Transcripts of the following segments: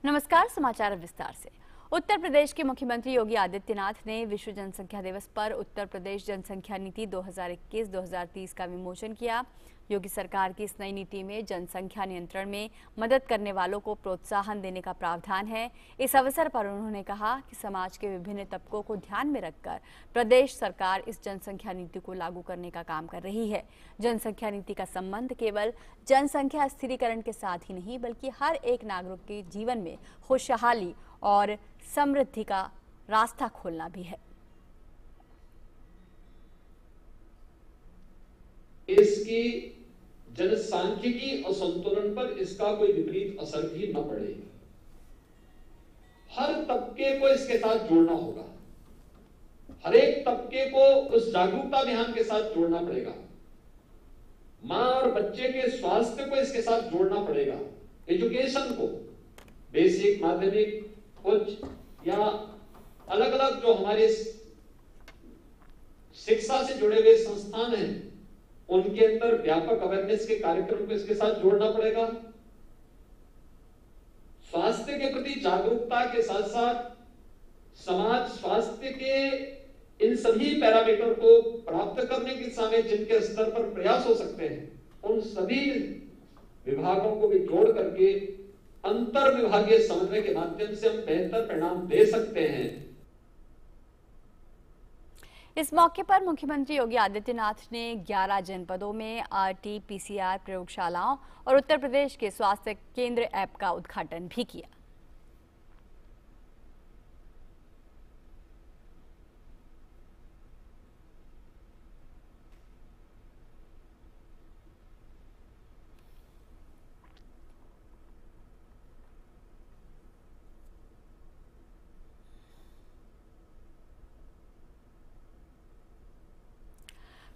नमस्कार, समाचार विस्तार से। उत्तर प्रदेश के मुख्यमंत्री योगी आदित्यनाथ ने विश्व जनसंख्या दिवस पर उत्तर प्रदेश जनसंख्या नीति 2021-2030 का विमोचन किया। योगी सरकार की इस नई नीति में जनसंख्या नियंत्रण में मदद करने वालों को प्रोत्साहन देने का प्रावधान है। इस अवसर पर उन्होंने कहा कि समाज के विभिन्न तबकों को ध्यान में रखकर प्रदेश सरकार इस जनसंख्या नीति को लागू करने का काम कर रही है। जनसंख्या नीति का संबंध केवल जनसंख्या स्थिरीकरण के साथ ही नहीं, बल्कि हर एक नागरिक के जीवन में खुशहाली और समृद्धि का रास्ता खोलना भी है। इसकी जनसांख्यिकी असंतुलन पर इसका कोई विपरीत असर भी न पड़े। हर तबके को इसके साथ जोड़ना होगा, हर एक तबके को उस जागरूकता अभियान के साथ जोड़ना पड़ेगा। मां और बच्चे के स्वास्थ्य को इसके साथ जोड़ना पड़ेगा, एजुकेशन को, बेसिक, माध्यमिक, उच्च या अलग अलग जो हमारे शिक्षा से जुड़े हुए संस्थान हैं, उनके अंदर व्यापक अवेयरनेस के कार्यक्रम को इसके साथ जोड़ना पड़ेगा। स्वास्थ्य के प्रति जागरूकता के साथ साथ समाज स्वास्थ्य के इन सभी पैरामीटर को प्राप्त करने की दिशा में जिनके स्तर पर प्रयास हो सकते हैं, उन सभी विभागों को भी जोड़ करके अंतर विभागीय समन्वय के माध्यम से हम बेहतर परिणाम दे सकते हैं। इस मौके पर मुख्यमंत्री योगी आदित्यनाथ ने 11 जनपदों में RT-PCR प्रयोगशालाओं और उत्तर प्रदेश के स्वास्थ्य केंद्र ऐप का उद्घाटन भी किया।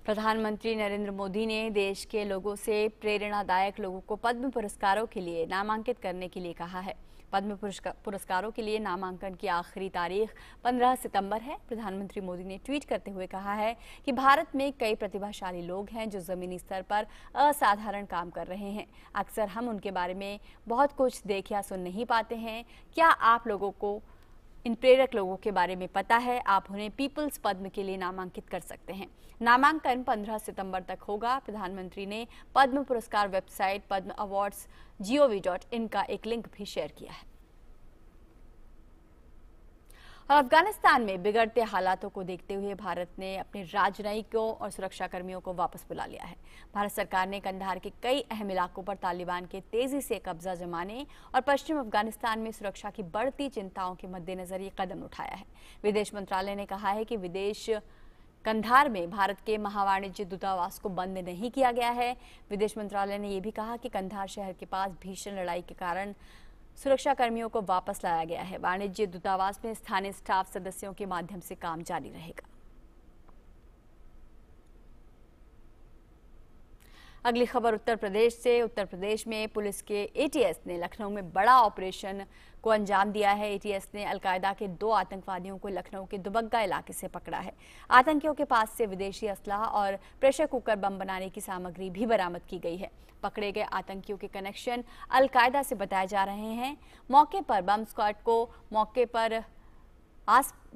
प्रधानमंत्री नरेंद्र मोदी ने देश के लोगों से प्रेरणादायक लोगों को पद्म पुरस्कारों के लिए नामांकित करने के लिए कहा है। पद्म पुरस्कारों के लिए नामांकन की आखिरी तारीख 15 सितंबर है। प्रधानमंत्री मोदी ने ट्वीट करते हुए कहा है कि भारत में कई प्रतिभाशाली लोग हैं जो जमीनी स्तर पर असाधारण काम कर रहे हैं। अक्सर हम उनके बारे में बहुत कुछ देख या सुन नहीं पाते हैं। क्या आप लोगों को इन प्रेरक लोगों के बारे में पता है? आप उन्हें पीपल्स पद्म के लिए नामांकित कर सकते हैं। नामांकन 15 सितंबर तक होगा। प्रधानमंत्री ने पद्म पुरस्कार वेबसाइट padmaAwards.gov.in का एक लिंक भी शेयर किया है। और अफगानिस्तान में बिगड़ते हालातों को देखते हुए भारत ने अपने राजनयिकों और सुरक्षा कर्मियों को वापस बुला लिया है। भारत सरकार ने कंधार के कई अहम इलाकों पर तालिबान के तेजी से कब्जा जमाने और पश्चिम अफगानिस्तान में सुरक्षा की बढ़ती चिंताओं के मद्देनजर ये कदम उठाया है। विदेश मंत्रालय ने कहा है कि कंधार में भारत के महावाणिज्य दूतावास को बंद नहीं किया गया है। विदेश मंत्रालय ने यह भी कहा कि कंधार शहर के पास भीषण लड़ाई के कारण सुरक्षा कर्मियों को वापस लाया गया है। वाणिज्य दूतावास में स्थानीय स्टाफ सदस्यों के माध्यम से काम जारी रहेगा। अगली खबर उत्तर प्रदेश से। उत्तर प्रदेश में पुलिस के ATS ने लखनऊ में बड़ा ऑपरेशन को अंजाम दिया है। ATS ने अलकायदा के 2 आतंकवादियों को लखनऊ के दुबग्गा इलाके से पकड़ा है। आतंकियों के पास से विदेशी असलाह और प्रेशर कुकर बम बनाने की सामग्री भी बरामद की गई है। पकड़े गए आतंकियों के कनेक्शन अलकायदा से बताए जा रहे हैं। मौके पर बम स्क्वाड को मौके पर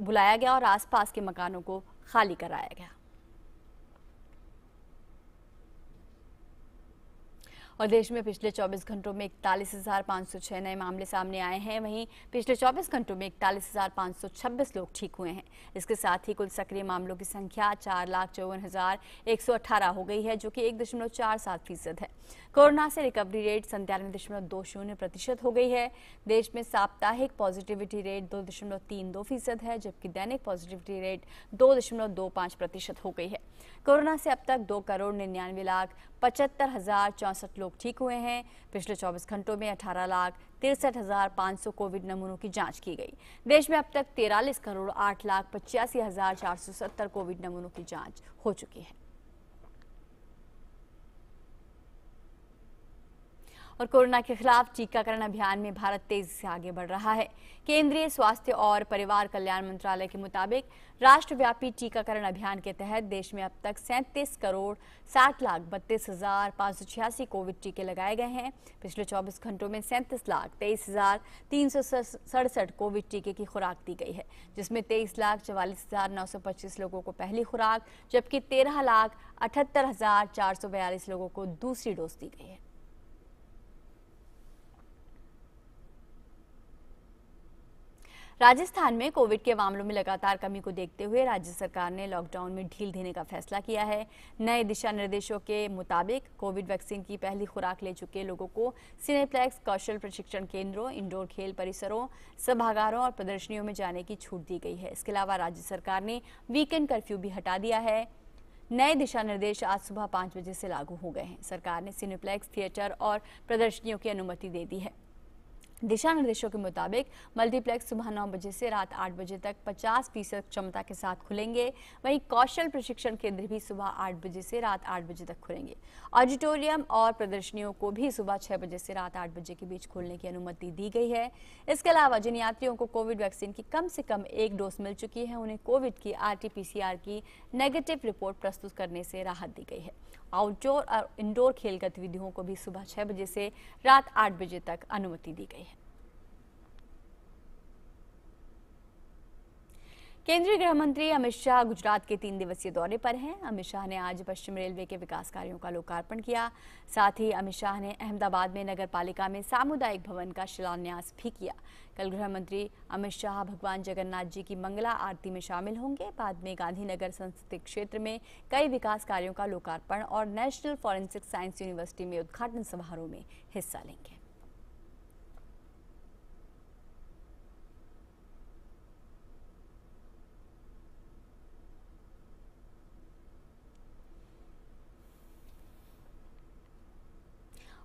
बुलाया गया और आसपास के मकानों को खाली कराया गया। और देश में पिछले 24 घंटों में 41,506 नए मामले सामने आए हैं। वहीं पिछले 24 घंटों में 41,526 लोग ठीक हुए हैं। इसके साथ ही कुल सक्रिय मामलों की संख्या 4,54,118 हो गई है, जो कि 1.47% है। कोरोना से रिकवरी रेट 97.20% हो गई है। देश में साप्ताहिक पॉजिटिविटी रेट 2.32% है, जबकि दैनिक पॉजिटिविटी रेट 2.25% हो गई है। कोरोना से अब तक 2,99,75,064 लोग ठीक हुए हैं। पिछले 24 घंटों में 18,63,500 कोविड नमूनों की जांच की गई। देश में अब तक 43,08,85,470 कोविड नमूनों की जांच हो चुकी है। और कोरोना के खिलाफ टीकाकरण अभियान में भारत तेजी से आगे बढ़ रहा है। केंद्रीय स्वास्थ्य और परिवार कल्याण मंत्रालय के मुताबिक राष्ट्रव्यापी टीकाकरण अभियान के तहत देश में अब तक 37,60,32,586 कोविड टीके लगाए गए हैं। पिछले 24 घंटों में 37,23,367 कोविड टीके की खुराक दी गई है, जिसमें 23,44,925 लोगों को पहली खुराक जबकि 13,78,442 लोगों को दूसरी डोज दी गई है। राजस्थान में कोविड के मामलों में लगातार कमी को देखते हुए राज्य सरकार ने लॉकडाउन में ढील देने का फैसला किया है। नए दिशा निर्देशों के मुताबिक कोविड वैक्सीन की पहली खुराक ले चुके लोगों को सिनेप्लेक्स, कौशल प्रशिक्षण केंद्रों, इंडोर खेल परिसरों, सभागारों और प्रदर्शनियों में जाने की छूट दी गई है। इसके अलावा राज्य सरकार ने वीकेंड कर्फ्यू भी हटा दिया है। नए दिशा निर्देश आज सुबह 5 बजे से लागू हो गए हैं। सरकार ने सिनेप्लेक्स, थिएटर और प्रदर्शनियों की अनुमति दे दी है। दिशा निर्देशों के मुताबिक मल्टीप्लेक्स सुबह 9 बजे से रात 8 बजे तक 50% क्षमता के साथ खुलेंगे। वहीं कौशल प्रशिक्षण केंद्र भी सुबह 8 बजे से रात 8 बजे तक खुलेंगे। ऑडिटोरियम और प्रदर्शनियों को भी सुबह 6 बजे से रात 8 बजे के बीच खोलने की अनुमति दी गई है। इसके अलावा जिन यात्रियों को कोविड वैक्सीन की कम से कम एक डोज मिल चुकी है, उन्हें कोविड की RT-PCR की नेगेटिव रिपोर्ट प्रस्तुत करने से राहत दी गई है। आउटडोर और इंडोर खेल गतिविधियों को भी सुबह 6 बजे से रात 8 बजे तक अनुमति दी गई है। केंद्रीय गृह मंत्री अमित शाह गुजरात के 3 दिवसीय दौरे पर हैं। अमित शाह ने आज पश्चिम रेलवे के विकास कार्यों का लोकार्पण किया। साथ ही अमित शाह ने अहमदाबाद में नगर पालिका में सामुदायिक भवन का शिलान्यास भी किया। कल गृह मंत्री अमित शाह भगवान जगन्नाथ जी की मंगला आरती में शामिल होंगे। बाद में गांधीनगर संसदीय क्षेत्र में कई विकास कार्यों का लोकार्पण और नेशनल फॉरेंसिक साइंस यूनिवर्सिटी में उद्घाटन समारोह में हिस्सा लेंगे।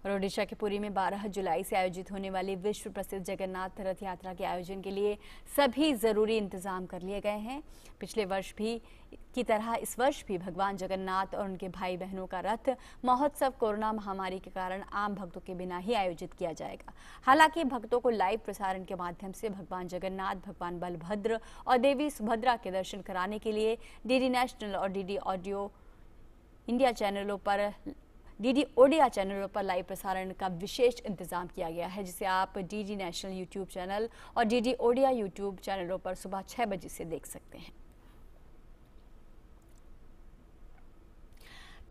और ओडिशा के पुरी में 12 जुलाई से आयोजित होने वाली विश्व प्रसिद्ध जगन्नाथ रथ यात्रा के आयोजन के लिए सभी जरूरी इंतजाम कर लिए गए हैं। पिछले वर्ष भी की तरह इस वर्ष भी भगवान जगन्नाथ और उनके भाई बहनों का रथ महोत्सव कोरोना महामारी के कारण आम भक्तों के बिना ही आयोजित किया जाएगा। हालांकि भक्तों को लाइव प्रसारण के माध्यम से भगवान जगन्नाथ, भगवान बलभद्र और देवी सुभद्रा के दर्शन कराने के लिए डीडी नेशनल और डीडी ओडिया चैनलों पर लाइव प्रसारण का विशेष इंतजाम किया गया है, जिसे आप डीडी नेशनल यूट्यूब चैनल और डीडी ओडिया यूट्यूब चैनलों पर सुबह 6 बजे से देख सकते हैं।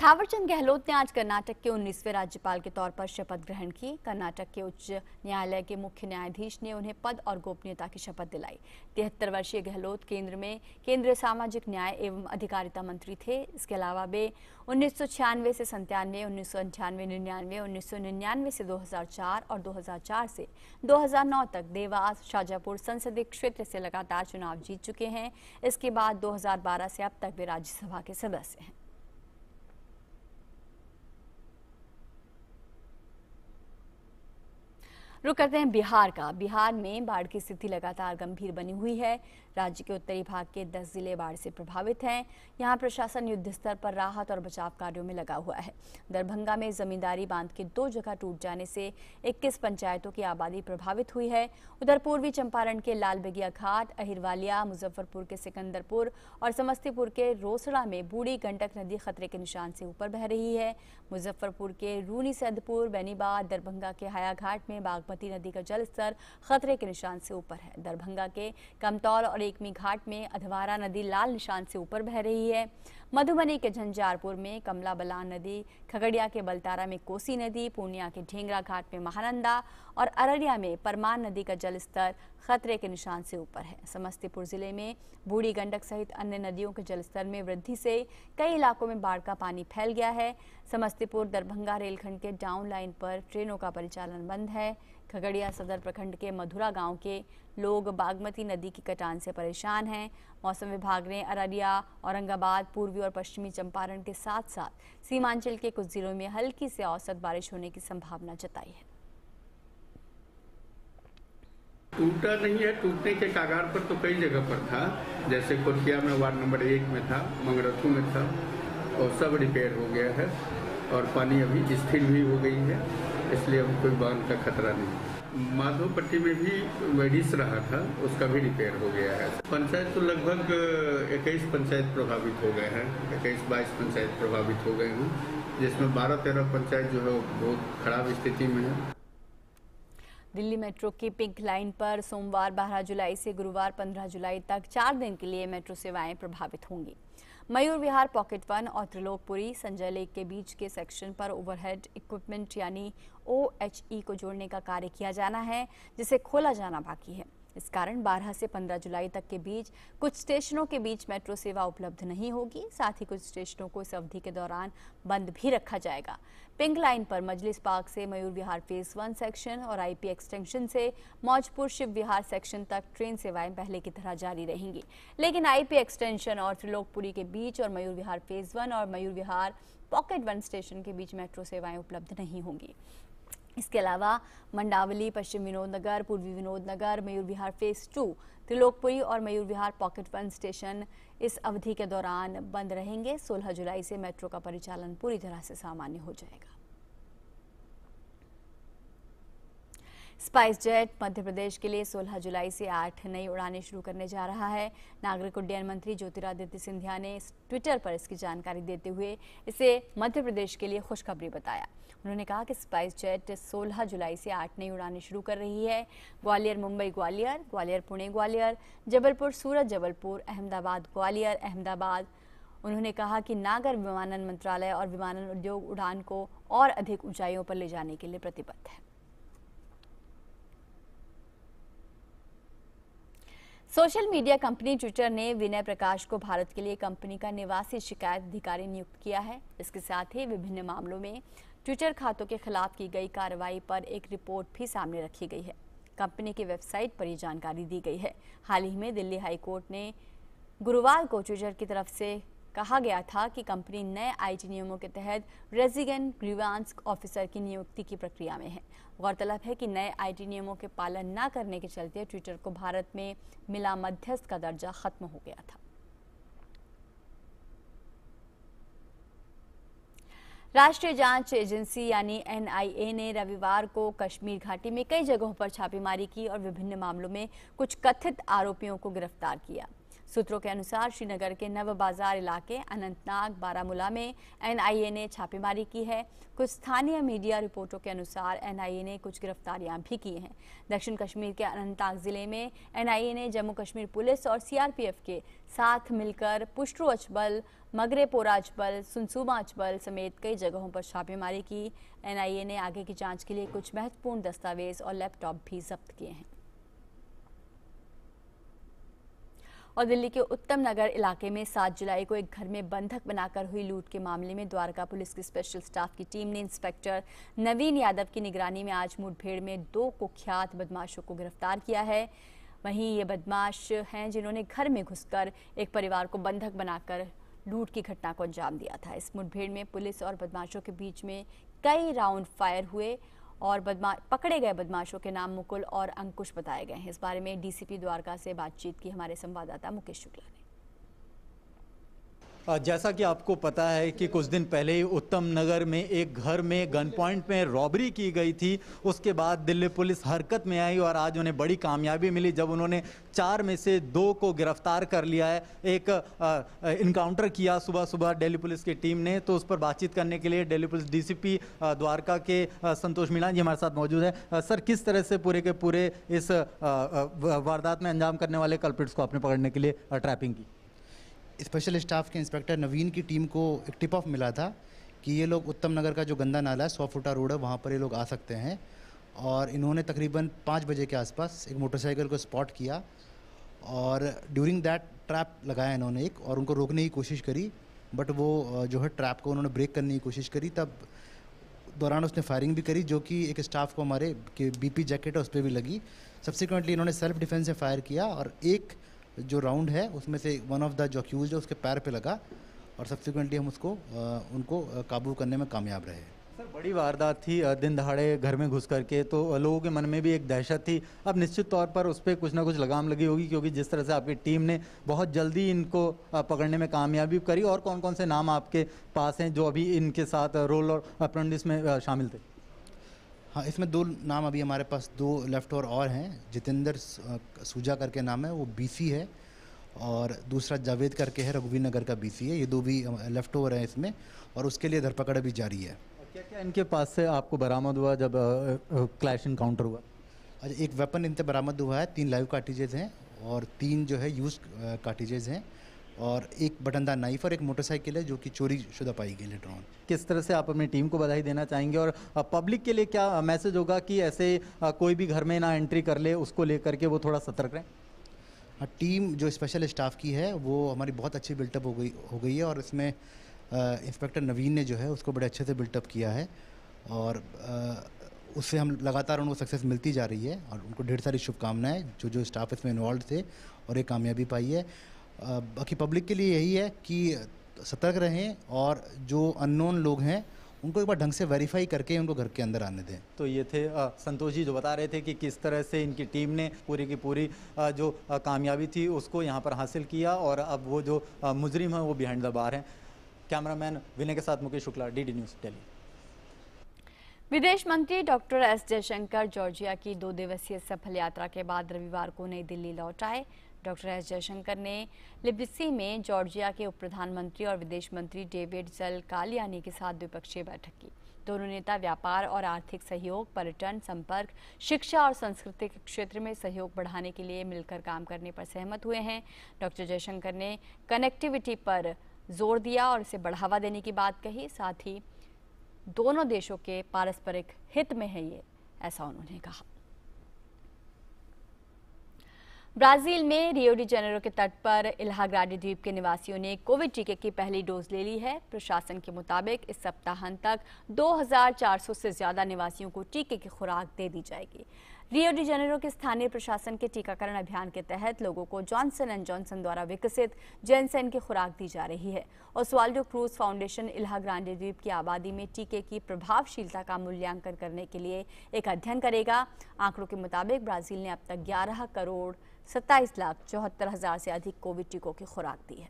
थावरचंद गहलोत ने आज कर्नाटक के 19वें राज्यपाल के तौर पर शपथ ग्रहण की। कर्नाटक के उच्च न्यायालय के मुख्य न्यायाधीश ने उन्हें पद और गोपनीयता की शपथ दिलाई। 73 वर्षीय गहलोत केंद्र में केंद्रीय सामाजिक न्याय एवं अधिकारिता मंत्री थे। इसके अलावा वे 1996 से 97, 1998-99, 1999 से 2004 और 2004 से 2009 तक देवास शाजापुर संसदीय क्षेत्र से लगातार चुनाव जीत चुके हैं। इसके बाद 2012 से अब तक वे राज्यसभा के सदस्य हैं। रुक करते हैं बिहार का। बिहार में बाढ़ की स्थिति लगातार गंभीर बनी हुई है। राज्य के उत्तरी भाग के 10 जिले बाढ़ से प्रभावित हैं। यहां प्रशासन युद्ध स्तर पर राहत और बचाव कार्यों में लगा हुआ है। दरभंगा में जमींदारी बांध के 2 जगह टूट जाने से 21 पंचायतों की आबादी प्रभावित हुई है। उधर पूर्वी चंपारण के लालबगिया घाट, अहिरवालिया, मुजफ्फरपुर के सिकंदरपुर और समस्तीपुर के रोसड़ा में बूढ़ी गंडक नदी खतरे के निशान से ऊपर बह रही है। मुजफ्फरपुर के रूनी सैदपुर, बेनीबाद, दरभंगा के हायाघाट में बागमती नदी का जलस्तर खतरे के निशान से ऊपर है। दरभंगा के कमतौल और एकमी घाट में अधवारा नदी लाल निशान से ऊपर बह रही है। मधुबनी के झंझारपुर में कमला बलान नदी, खगड़िया के बलतारा में कोसी नदी, पूर्णिया के ढेंगरा घाट में महानंदा और अररिया में परमान नदी का जलस्तर खतरे के निशान से ऊपर है। समस्तीपुर जिले में बूढ़ी गंडक सहित अन्य नदियों के जलस्तर में वृद्धि से कई इलाकों में बाढ़ का पानी फैल गया है। समस्तीपुर दरभंगा रेलखंड के डाउन लाइन पर ट्रेनों का परिचालन बंद है। खगड़िया सदर प्रखंड के मधुरा गांव के लोग बागमती नदी की कटान से परेशान हैं। मौसम विभाग ने अररिया, औरंगाबाद, पूर्वी और पश्चिमी चंपारण के साथ साथ सीमांचल के कुछ जिलों में हल्की से औसत बारिश होने की संभावना जताई है। टूटा नहीं है, टूटने के कगार पर तो कई जगह पर था, जैसे कोटिया में वार्ड नंबर 1 में था, मंगरथू में था और सब रिपेयर हो गया है और पानी अभी स्थिर भी हो गई है। इसलिए अब कोई बांध का खतरा नहीं। माधोपट्टी में भी वेडिस रहा था, उसका भी रिपेयर हो गया है। पंचायत तो लगभग 21 पंचायत प्रभावित हो गए हैं, 21-22 पंचायत प्रभावित हो गए हैं, जिसमें 12-13 पंचायत जो है बहुत खराब स्थिति में है। दिल्ली मेट्रो की पिंक लाइन पर सोमवार 12 जुलाई से गुरुवार 15 जुलाई तक 4 दिन के लिए मेट्रो सेवाएं प्रभावित होंगी। मयूर विहार, पॉकेट 1 और त्रिलोकपुरी संजय लेक के बीच के सेक्शन पर ओवरहेड इक्विपमेंट यानी OHE को जोड़ने का कार्य किया जाना है, जिसे खोला जाना बाकी है। इस कारण 12 से 15 जुलाई तक के बीच कुछ स्टेशनों के बीच मेट्रो सेवा उपलब्ध नहीं होगी। साथ ही कुछ स्टेशनों को इस अवधि के दौरान बंद भी रखा जाएगा। पिंक लाइन पर मजलिस पार्क से मयूर विहार फेज 1 सेक्शन और IP एक्सटेंशन से मौजपुर शिव विहार सेक्शन तक ट्रेन सेवाएं पहले की तरह जारी रहेंगी, लेकिन IP एक्सटेंशन और त्रिलोकपुरी के बीच और मयूर विहार फेज 1 और मयूर विहार पॉकेट 1 स्टेशन के बीच मेट्रो सेवाएं उपलब्ध नहीं होंगी। इसके अलावा मंडावली, पश्चिम विनोद नगर, पूर्वी विनोद नगर, मयूर विहार फेज 2, त्रिलोकपुरी और मयूर विहार पॉकेट 1 स्टेशन इस अवधि के दौरान बंद रहेंगे। 16 जुलाई से मेट्रो का परिचालन पूरी तरह से सामान्य हो जाएगा। स्पाइस जेट मध्य प्रदेश के लिए 16 जुलाई से 8 नई उड़ानें शुरू करने जा रहा है। नागरिक उड्डयन मंत्री ज्योतिरादित्य सिंधिया ने ट्विटर पर इसकी जानकारी देते हुए इसे मध्य प्रदेश के लिए खुशखबरी बताया। उन्होंने कहा कि स्पाइस जेट 16 जुलाई से 8 नई उड़ानें शुरू कर रही है। ग्वालियर मुंबई ग्वालियर, ग्वालियर पुणे ग्वालियर, जबलपुर सूरत जबलपुर, अहमदाबाद ग्वालियर अहमदाबाद। उन्होंने कहा कि नागर विमानन मंत्रालय और विमानन उद्योग उड़ान को और अधिक ऊंचाइयों पर ले जाने के लिए प्रतिबद्ध है। सोशल मीडिया कंपनी ट्विटर ने विनय प्रकाश को भारत के लिए कंपनी का निवासी शिकायत अधिकारी नियुक्त किया है। इसके साथ ही विभिन्न मामलों में ट्विटर खातों के खिलाफ की गई कार्रवाई पर एक रिपोर्ट भी सामने रखी गई है। कंपनी की वेबसाइट पर यह जानकारी दी गई है। हाल ही में दिल्ली हाई कोर्ट ने गुरुवार को ट्विटर की तरफ से कहा गया था कि कंपनी नए IT नियमों के तहत रेजिडेंट ग्रीवांस ऑफिसर की नियुक्ति की प्रक्रिया में है। गौरतलब है कि नए IT नियमों के पालन न करने के चलते ट्विटर को भारत में मिला मध्यस्थ का दर्जा खत्म हो गया था। राष्ट्रीय जांच एजेंसी यानी NIA ने रविवार को कश्मीर घाटी में कई जगहों पर छापेमारी की और विभिन्न मामलों में कुछ कथित आरोपियों को गिरफ्तार किया। सूत्रों के अनुसार श्रीनगर के नव बाजार इलाके, अनंतनाग, बारामूला में NIA ने छापेमारी की है। कुछ स्थानीय मीडिया रिपोर्टों के अनुसार NIA ने कुछ गिरफ्तारियां भी की हैं। दक्षिण कश्मीर के अनंतनाग जिले में NIA ने जम्मू कश्मीर पुलिस और CRPF के साथ मिलकर पुष्टू अचबल, मगरेपोरा अचबल, सुनसुमा अचबल समेत कई जगहों पर छापेमारी की। NIA ने आगे की जांच के लिए कुछ महत्वपूर्ण दस्तावेज और लैपटॉप भी जब्त किए हैं। और दिल्ली के उत्तम नगर इलाके में 7 जुलाई को एक घर में बंधक बनाकर हुई लूट के मामले में द्वारका पुलिस की स्पेशल स्टाफ की टीम ने इंस्पेक्टर नवीन यादव की निगरानी में आज मुठभेड़ में 2 कुख्यात बदमाशों को गिरफ्तार किया है। वहीं ये बदमाश हैं जिन्होंने घर में घुसकर एक परिवार को बंधक बनाकर लूट की घटना को अंजाम दिया था। इस मुठभेड़ में पुलिस और बदमाशों के बीच में कई राउंड फायर हुए और पकड़े गए बदमाशों के नाम मुकुल और अंकुश बताए गए हैं। इस बारे में DCP द्वारका से बातचीत की हमारे संवाददाता मुकेश शुक्ला ने। जैसा कि आपको पता है कि कुछ दिन पहले ही उत्तम नगर में एक घर में गन पॉइंट में रॉबरी की गई थी। उसके बाद दिल्ली पुलिस हरकत में आई और आज उन्हें बड़ी कामयाबी मिली जब उन्होंने 4 में से 2 को गिरफ्तार कर लिया है। एक इनकाउंटर किया सुबह दिल्ली पुलिस की टीम ने, तो उस पर बातचीत करने के लिए दिल्ली पुलिस DCP द्वारका के संतोष मीणा जी हमारे साथ मौजूद है। सर, किस तरह से पूरे के पूरे इस वारदात में अंजाम करने वाले कल्प्रिट्स को आपने पकड़ने के लिए ट्रैपिंग की? स्पेशल स्टाफ के इंस्पेक्टर नवीन की टीम को एक टिप ऑफ मिला था कि ये लोग उत्तम नगर का जो गंदा नाला है 100 फुटा रोड है वहाँ पर ये लोग आ सकते हैं, और इन्होंने तकरीबन 5 बजे के आसपास एक मोटरसाइकिल को स्पॉट किया और ड्यूरिंग दैट ट्रैप लगाया इन्होंने एक, और उनको रोकने की कोशिश करी, बट वो जो है ट्रैप को उन्होंने ब्रेक करने की कोशिश करी। तब दौरान उसने फायरिंग भी करी जो कि एक स्टाफ को हमारे के BP जैकेट है उस पर भी लगी। सब्सिक्वेंटली इन्होंने सेल्फ डिफेंस से फायर किया और एक जो राउंड है उसमें से वन ऑफ द जो अक्यूज्ड है उसके पैर पे लगा और सब्सिक्वेंटली हम उनको काबू करने में कामयाब रहे। सर, बड़ी वारदात थी, दिन दहाड़े घर में घुस करके, तो लोगों के मन में भी एक दहशत थी। अब निश्चित तौर पर उस पर कुछ ना कुछ लगाम लगी होगी, क्योंकि जिस तरह से आपकी टीम ने बहुत जल्दी इनको पकड़ने में कामयाबी करी। और कौन कौन से नाम आपके पास हैं जो अभी इनके साथ रोल और अप्रेंटिस में शामिल थे? हाँ, इसमें 2 नाम अभी हमारे पास 2 लेफ्ट और हैं। जितेंद्र सूजा करके नाम है, वो बीसी है, और दूसरा जावेद करके है, रघुवीर नगर का बीसी है। ये 2 भी लेफ्ट ओवर हैं इसमें, और उसके लिए धरपकड़ अभी जारी है। क्या क्या इनके पास से आपको बरामद हुआ जब क्लैश इनकाउंटर हुआ? अच्छा, एक वेपन इनसे बरामद हुआ है, 3 लाइव कार्टिजेज हैं और 3 जो है यूज कार्टिजेज हैं, और एक बटनदार नाइफ और एक मोटरसाइकिल है जो कि चोरी शुदा पाई गई लेटर ऑन। किस तरह से आप अपनी टीम को बधाई देना चाहेंगे, और पब्लिक के लिए क्या मैसेज होगा कि ऐसे कोई भी घर में ना एंट्री कर ले, उसको लेकर के वो थोड़ा सतर्क रहें? हाँ, टीम जो स्पेशल स्टाफ की है वो हमारी बहुत अच्छी बिल्टअप हो गई है, और इसमें इंस्पेक्टर नवीन ने जो है उसको बड़े अच्छे से बिल्टअप किया है, और उससे हम लगातार उनको सक्सेस मिलती जा रही है, और उनको ढेर सारी शुभकामनाएं। जो स्टाफ इसमें इन्वॉल्व थे और एक कामयाबी पाई है। बाकी पब्लिक के लिए यही है कि सतर्क रहें, और जो अननोन लोग हैं उनको एक बार ढंग से वेरीफाई करके उनको घर के अंदर आने दें। तो ये थे संतोष जी, जो बता रहे थे कि किस तरह से इनकी टीम ने पूरी की पूरी जो कामयाबी थी उसको यहाँ पर हासिल किया, और अब वो जो मुजरिम है वो बिहाइंड द बार हैं। कैमरामैन विनय के साथ मुकेश शुक्ला, DD न्यूज़ दिल्ली। विदेश मंत्री डॉक्टर एस जयशंकर जॉर्जिया की 2 दिवसीय सफल यात्रा के बाद रविवार को नई दिल्ली लौट आए। डॉक्टर एस जयशंकर ने लिब्रिसी में जॉर्जिया के उप प्रधानमंत्री और विदेश मंत्री डेविड ज़लकालियानी के साथ द्विपक्षीय बैठक की। दोनों नेता व्यापार और आर्थिक सहयोग, पर्यटन, संपर्क, शिक्षा और संस्कृति के क्षेत्र में सहयोग बढ़ाने के लिए मिलकर काम करने पर सहमत हुए हैं। डॉक्टर जयशंकर ने कनेक्टिविटी पर जोर दिया और इसे बढ़ावा देने की बात कही। साथ ही दोनों देशों के पारस्परिक हित में है ये, ऐसा उन्होंने कहा। ब्राजील में रियो डी जेनेरो के तट पर इल्हा ग्रांडे द्वीप के निवासियों ने कोविड टीके की पहली डोज ले ली है। प्रशासन के मुताबिक इस सप्ताहांत तक 2400 से ज्यादा निवासियों को टीके की खुराक दे दी जाएगी। रियो डी जेनेरो के स्थानीय प्रशासन के टीकाकरण अभियान के तहत लोगों को जॉनसन एंड जॉनसन द्वारा विकसित जेनसेन की खुराक दी जा रही है। ओस्वाल्डो क्रूज फाउंडेशन इल्हा ग्रांडे द्वीप की आबादी में टीके की प्रभावशीलता का मूल्यांकन करने के लिए एक अध्ययन करेगा। आंकड़ों के मुताबिक ब्राजील ने अब तक 11,27,74,000 से अधिक कोविड टीकों की खुराक दी है।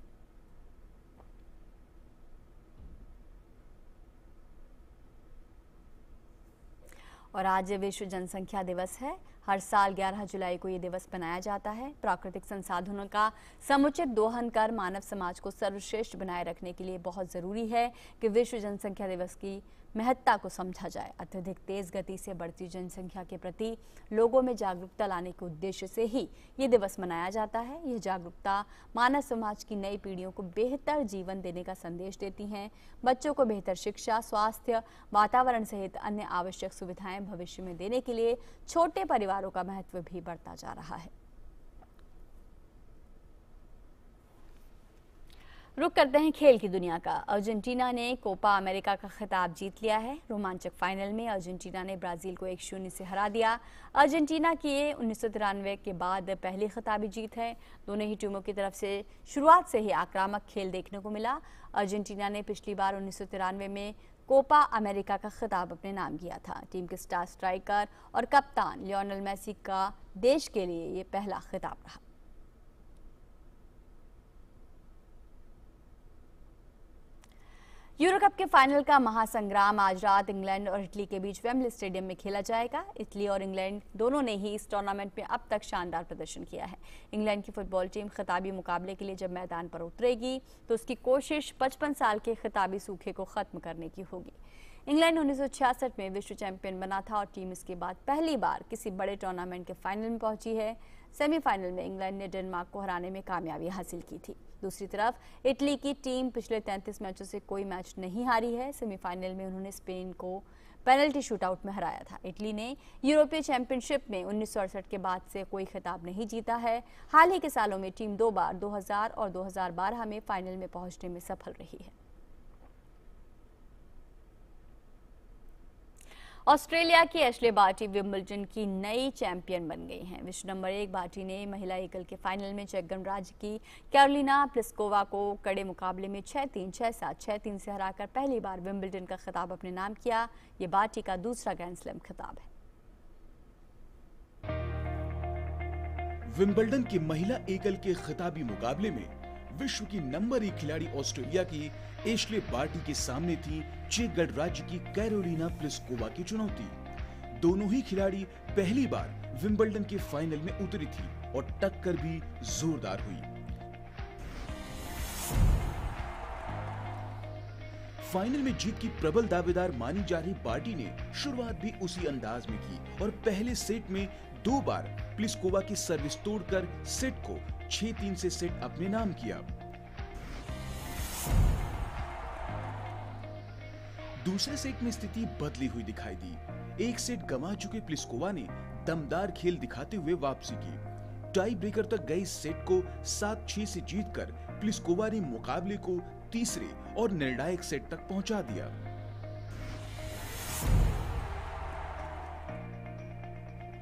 और आज विश्व जनसंख्या दिवस है। हर साल 11 जुलाई को ये दिवस मनाया जाता है। प्राकृतिक संसाधनों का समुचित दोहन कर मानव समाज को सर्वश्रेष्ठ बनाए रखने के लिए बहुत जरूरी है कि विश्व जनसंख्या दिवस की महत्ता को समझा जाए। अत्यधिक तेज गति से बढ़ती जनसंख्या के प्रति लोगों में जागरूकता लाने के उद्देश्य से ही ये दिवस मनाया जाता है। यह जागरूकता मानव समाज की नई पीढ़ियों को बेहतर जीवन देने का संदेश देती हैं। बच्चों को बेहतर शिक्षा, स्वास्थ्य, वातावरण सहित अन्य आवश्यक सुविधाएं भविष्य में देने के लिए छोटे परिवारों का महत्व भी बढ़ता जा रहा है। रुक करते हैं खेल की दुनिया का। अर्जेंटीना ने कोपा अमेरिका का खिताब जीत लिया है। रोमांचक फाइनल में अर्जेंटीना ने ब्राजील को 1-0 से हरा दिया। अर्जेंटीना की ये 1993 के बाद पहली खिताबी जीत है। दोनों ही टीमों की तरफ से शुरुआत से ही आक्रामक खेल देखने को मिला। अर्जेंटीना ने पिछली बार 1993 में कोपा अमेरिका का खिताब अपने नाम किया था। टीम के स्टार स्ट्राइकर और कप्तान लियोनेल मेसी का देश के लिए ये पहला खिताब रहा। यूरो कप के फाइनल का महासंग्राम आज रात इंग्लैंड और इटली के बीच वेम्बली स्टेडियम में खेला जाएगा। इटली और इंग्लैंड दोनों ने ही इस टूर्नामेंट में अब तक शानदार प्रदर्शन किया है। इंग्लैंड की फुटबॉल टीम खिताबी मुकाबले के लिए जब मैदान पर उतरेगी तो उसकी कोशिश 55 साल के खिताबी सूखे को खत्म करने की होगी। इंग्लैंड 1966 में विश्व चैंपियन बना था और टीम इसके बाद पहली बार किसी बड़े टूर्नामेंट के फाइनल में पहुंची है। सेमीफाइनल में इंग्लैंड ने डेनमार्क को हराने में कामयाबी हासिल की थी। दूसरी तरफ इटली की टीम पिछले 33 मैचों से कोई मैच नहीं हारी है। सेमीफाइनल में उन्होंने स्पेन को पेनल्टी शूटआउट में हराया था। इटली ने यूरोपीय चैंपियनशिप में 1968 के बाद से कोई खिताब नहीं जीता है। हाल ही के सालों में टीम 2 बार 2000 और 2012 में फाइनल में पहुंचने में सफल रही है। ऑस्ट्रेलिया की एशले बार्टी विंबलडन की नई चैंपियन बन गई हैं। विश्व नंबर 1 बार्टी ने महिला एकल के फाइनल में चेक गणराज्य की कैरोलिना प्लिस्कोवा को कड़े मुकाबले में 6-3, 6-7, 6-3 से हराकर पहली बार विंबलडन का खिताब अपने नाम किया। ये बार्टी का दूसरा ग्रैंड स्लैम खिताब है। विंबलडन की महिला एकल के खिताबी मुकाबले में विश्व की नंबर 1 खिलाड़ी ऑस्ट्रेलिया की एशले बार्टी के सामने थी चेक गणराज्य की कैरोलिना प्लिस्कोवा की चुनौती। दोनों ही खिलाड़ी पहली बार विंबलडन के फाइनल में उतरी थी और टक्कर भी जोरदार हुई। फाइनल में जीत की प्रबल दावेदार मानी जा रही बार्टी ने शुरुआत भी उसी अंदाज में की और पहले सेट में 2 बार प्लिस्कोवा की सर्विस तोड़कर सेट को 6-3 से सेट अपने नाम किया। दूसरे सेट में स्थिति बदली हुई दिखाई दी। एक सेट गंवा चुके प्लिस्कोवा ने दमदार खेल दिखाते हुए वापसी की। टाई ब्रेकर तक गए इस सेट को 7-6 से जीतकर प्लिस्कोवा ने मुकाबले को तीसरे और निर्णायक सेट तक पहुंचा दिया।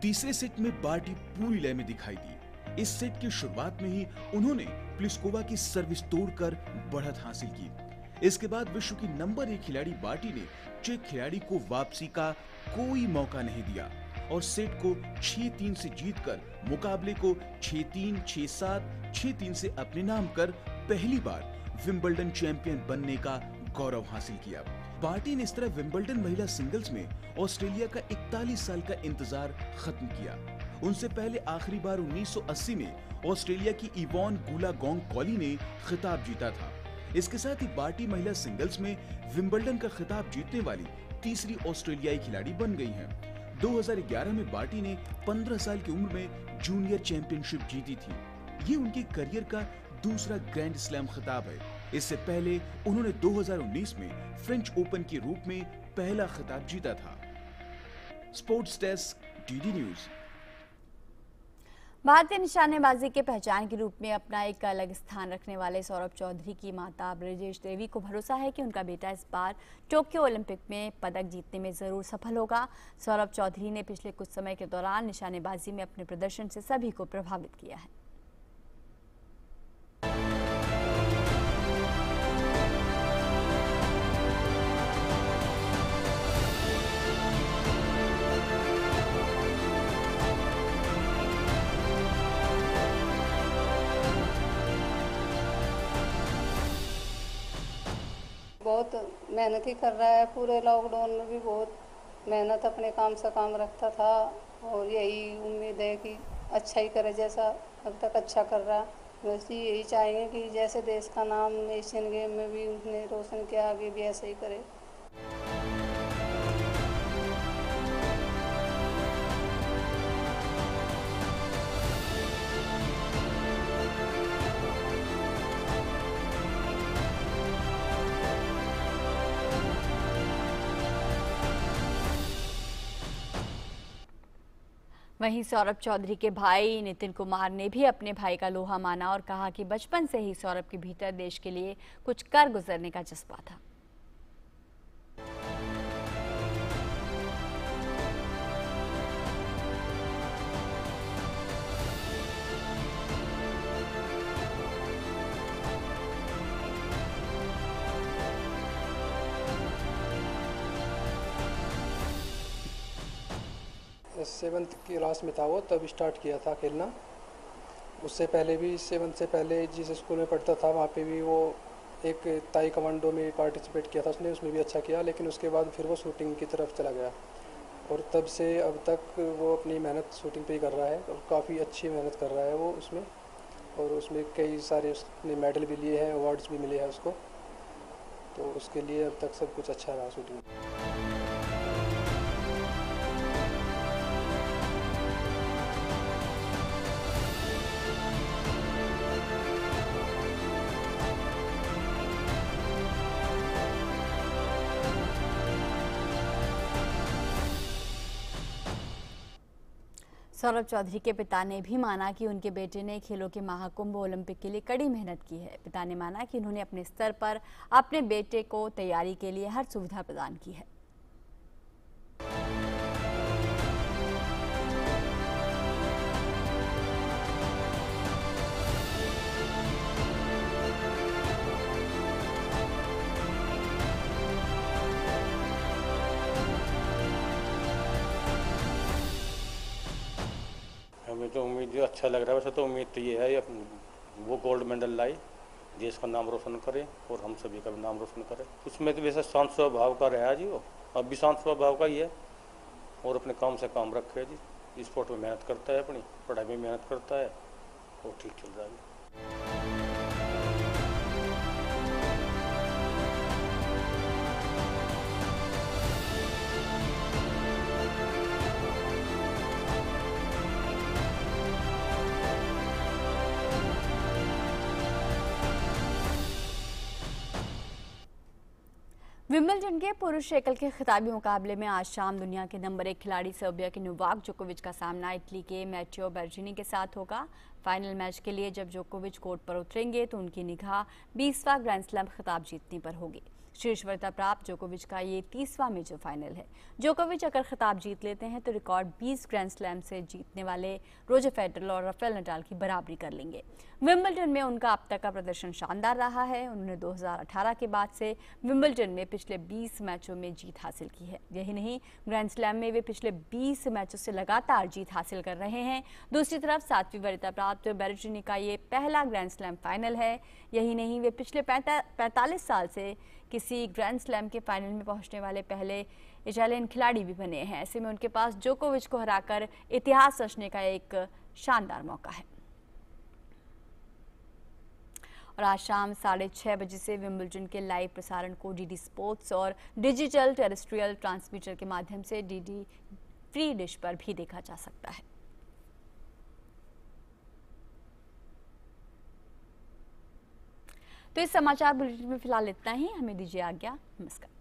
तीसरे सेट में बार्टी पूरी लय में दिखाई दी। इस सेट की शुरुआत में ही उन्होंने प्लिस्कोवा की सर्विस तोड़कर बढ़त हासिल की। इसके बाद विश्व की नंबर 1 खिलाड़ी बार्टी ने चेक खिलाड़ी को वापसी का कोई मौका नहीं दिया और सेट को 6-3 से जीतकर मुकाबले को 6-3, 6-7, 6-3 से अपने नाम कर पहली बार विंबलडन चैंपियन बनने का गौरव हासिल किया। बार्टी ने इस तरह विंबलडन महिला सिंगल्स में ऑस्ट्रेलिया का 41 साल का इंतजार खत्म किया। उनसे पहले आखिरी बार 1980 में ऑस्ट्रेलिया की इवॉन गुलागोंग कॉली ने खिताब जीता था। इसके साथ ही बार्टी महिला सिंगल्स में विंबलडन का खिताब जीतने वाली तीसरी ऑस्ट्रेलियाई खिलाड़ी बन गई हैं। 2011 में बार्टी ने 15 साल की उम्र में जूनियर चैंपियनशिप जीती थी। ये उनके करियर का दूसरा ग्रैंड स्लैम खिताब है। इससे पहले उन्होंने 2019 में फ्रेंच ओपन के रूप में पहला खिताब जीता था। Sports desk, DD news. भारतीय निशानेबाजी के पहचान के रूप में अपना एक अलग स्थान रखने वाले सौरभ चौधरी की माता ब्रजेश देवी को भरोसा है कि उनका बेटा इस बार टोक्यो ओलंपिक में पदक जीतने में जरूर सफल होगा। सौरभ चौधरी ने पिछले कुछ समय के दौरान निशानेबाजी में अपने प्रदर्शन से सभी को प्रभावित किया है। बहुत मेहनत ही कर रहा है। पूरे लॉकडाउन में भी बहुत मेहनत अपने काम से काम रखता था और यही उम्मीद है कि अच्छा ही करे, जैसा अब तक अच्छा कर रहा वैसे ही यही चाहेंगे कि जैसे देश का नाम एशियन गेम में भी उसने रोशन किया, आगे भी ऐसे ही करे। वहीं सौरभ चौधरी के भाई नितिन कुमार ने भी अपने भाई का लोहा माना और कहा कि बचपन से ही सौरभ के भीतर देश के लिए कुछ कर गुजरने का जज्बा था। सेवन्थ की क्लास में था वो, तब स्टार्ट किया था खेलना। उससे पहले भी 7 से पहले जिस स्कूल में पढ़ता था वहाँ पे भी वो एक ताई कमांडो में पार्टिसिपेट किया था उसने, उसमें भी अच्छा किया। लेकिन उसके बाद फिर वो शूटिंग की तरफ चला गया और तब से अब तक वो अपनी मेहनत शूटिंग पे ही कर रहा है और काफ़ी अच्छी मेहनत कर रहा है वो उसमें। और उसमें कई सारे उसने मेडल भी लिए हैं, अवार्ड्स भी मिले हैं उसको, तो उसके लिए अब तक सब कुछ अच्छा रहा शूटिंग। सौरभ चौधरी के पिता ने भी माना कि उनके बेटे ने खेलों के महाकुंभ ओलंपिक के लिए कड़ी मेहनत की है। पिता ने माना कि उन्होंने अपने स्तर पर अपने बेटे को तैयारी के लिए हर सुविधा प्रदान की है। हमें तो उम्मीद अच्छा लग रहा है। वैसे तो उम्मीद तो ये है वो गोल्ड मेडल लाए, देश का नाम रोशन करे और हम सभी का भी नाम रोशन करे। उसमें तो वैसे शांत स्वभाव का रहा जी, वो अब भी शांत स्वभाव का ही है और अपने काम से काम रखे जी। स्पोर्ट में मेहनत करता है, अपनी पढ़ाई में मेहनत करता है और ठीक चल रहा है। विंबलडन के पुरुष एकल के खिताबी मुकाबले में आज शाम दुनिया के नंबर 1 खिलाड़ी सर्बिया के नोवाक जोकोविच का सामना इटली के मैटेओ बेरेटिनी के साथ होगा। फाइनल मैच के लिए जब जोकोविच कोर्ट पर उतरेंगे तो उनकी निगाह 20वां ग्रैंड स्लैम खिताब जीतने पर होगी। शीर्ष वरीयता प्राप्त जोकोविच का ये 30वां मेजर फाइनल है। जोकोविच अगर खिताब जीत लेते हैं तो रिकॉर्ड 20 ग्रैंड स्लैम से जीतने वाले रोजर फेडरर और राफेल नडाल की बराबरी कर लेंगे। विंबलडन में उनका अब तक का प्रदर्शन शानदार रहा है। उन्होंने 2018 के बाद से विंबलडन में पिछले 20 मैचों में जीत हासिल की है। यही नहीं, ग्रैंड स्लैम में वे पिछले 20 मैचों से लगातार जीत हासिल कर रहे हैं। दूसरी तरफ 7वीं वरीयता प्राप्त बेरेटिनी का ये पहला ग्रैंड स्लैम फाइनल है। यही नहीं, वे पिछले 45 साल से किसी ग्रैंड स्लैम के फाइनल में पहुंचने वाले पहले इटालियन खिलाड़ी भी बने हैं। ऐसे में उनके पास जोकोविच को हराकर इतिहास रचने का एक शानदार मौका है। और आज शाम 6:30 बजे से विंबलडन के लाइव प्रसारण को डीडी स्पोर्ट्स और डिजिटल टेरेस्ट्रियल ट्रांसमीटर के माध्यम से डीडी फ्री डिश पर भी देखा जा सकता है। तो इस समाचार बुलेटिन में फिलहाल इतना ही। हमें दीजिए आज्ञा। नमस्कार।